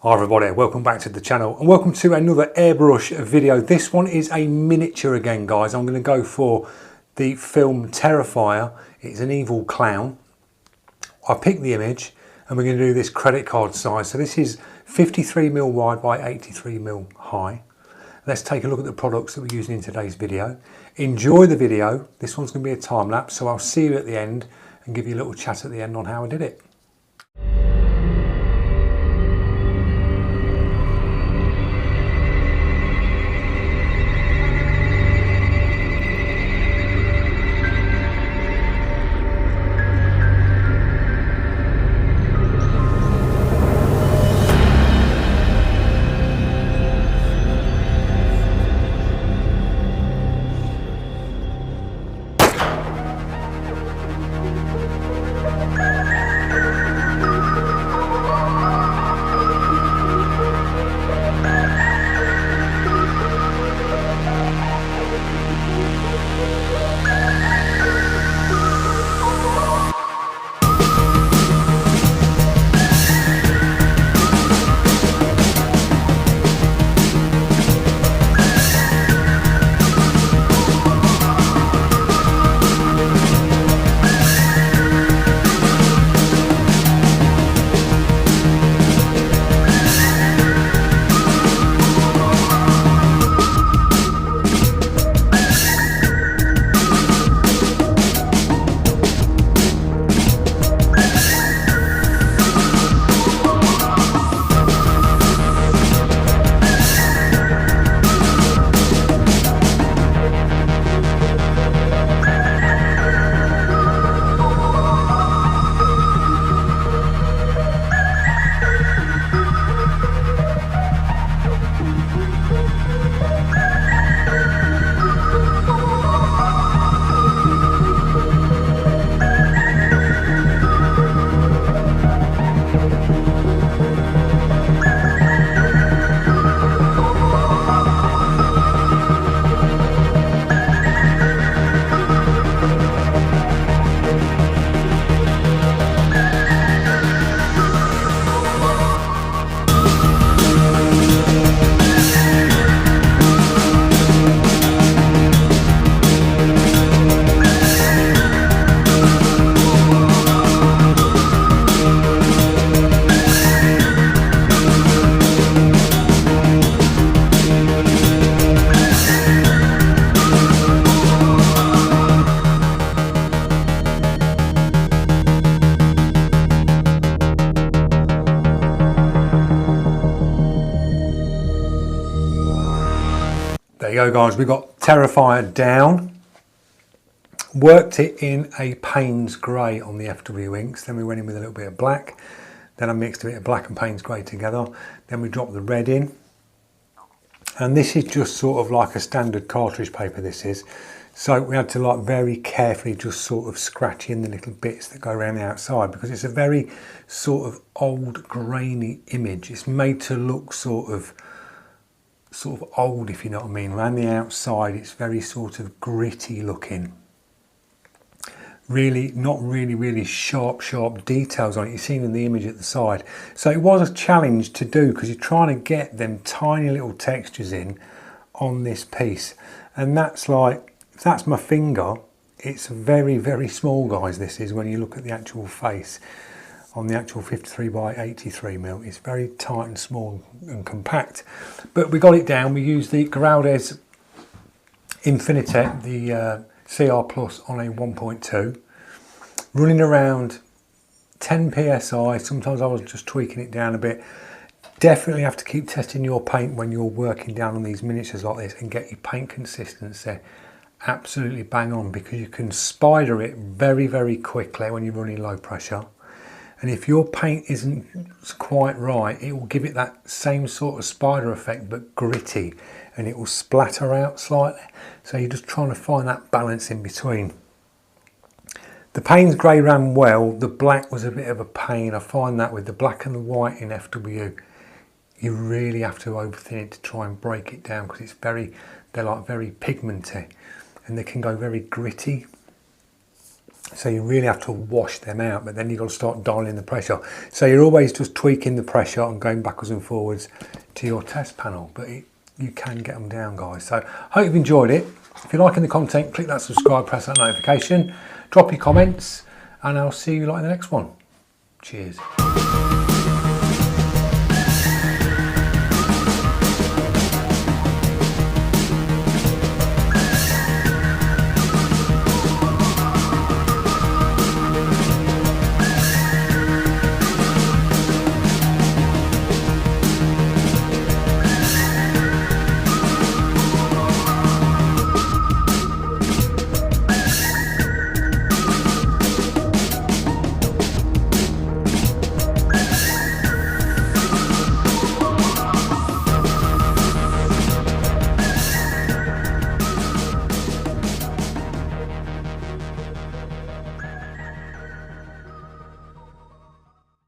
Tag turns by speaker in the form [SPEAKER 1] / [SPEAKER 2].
[SPEAKER 1] Hi everybody, welcome back to the channel and welcome to another airbrush video. This one is a miniature again, guys. I'm going to go for the film Terrifier. It's an evil clown. I picked the image and we're going to do this credit card size. So this is 53mm wide by 83mm high. Let's take a look at the products that we're using in today's video. Enjoy the video. This one's going to be a time lapse, so I'll see you at the end and give you a little chat at the end on how I did it. There you go, guys, we got Terrifier down, worked it in a Payne's grey on the FW inks, then we went in with a little bit of black, then I mixed a bit of black and Payne's grey together, then we dropped the red in, and this is just sort of like a standard cartridge paper, this is, so we had to like very carefully just sort of scratch in the little bits that go around the outside because it's a very sort of old grainy image. It's made to look sort of old, if you know what I mean. Around the outside it's very sort of gritty looking, really not really sharp details on it. You've seen in the image at the side, so it was a challenge to do because you're trying to get them tiny little textures in on this piece, and that's like, if that's my finger, it's very small, guys. This is, when you look at the actual face on the actual 53 by 83mm, it's very tight and small and compact. But we got it down. We used the Giraldez Infinitec, the CR Plus on a 1.2, running around 10 psi. Sometimes I was just tweaking it down a bit. Definitely have to keep testing your paint when you're working down on these miniatures like this and get your paint consistency absolutely bang on, because you can spider it very quickly when you're running low pressure. And if your paint isn't quite right, it will give it that same sort of spider effect, but gritty, and it will splatter out slightly. So you're just trying to find that balance in between. The Payne's grey ran well, the black was a bit of a pain. I find that with the black and the white in FW, you really have to overthin it to try and break it down, because they're like very pigmenty and they can go very gritty. So you really have to wash them out, but then you've got to start dialing the pressure. So you're always just tweaking the pressure and going backwards and forwards to your test panel, but you can get them down, guys. So hope you've enjoyed it. If you're liking the content, click that subscribe, press that notification, drop your comments, and I'll see you in the next one. Cheers.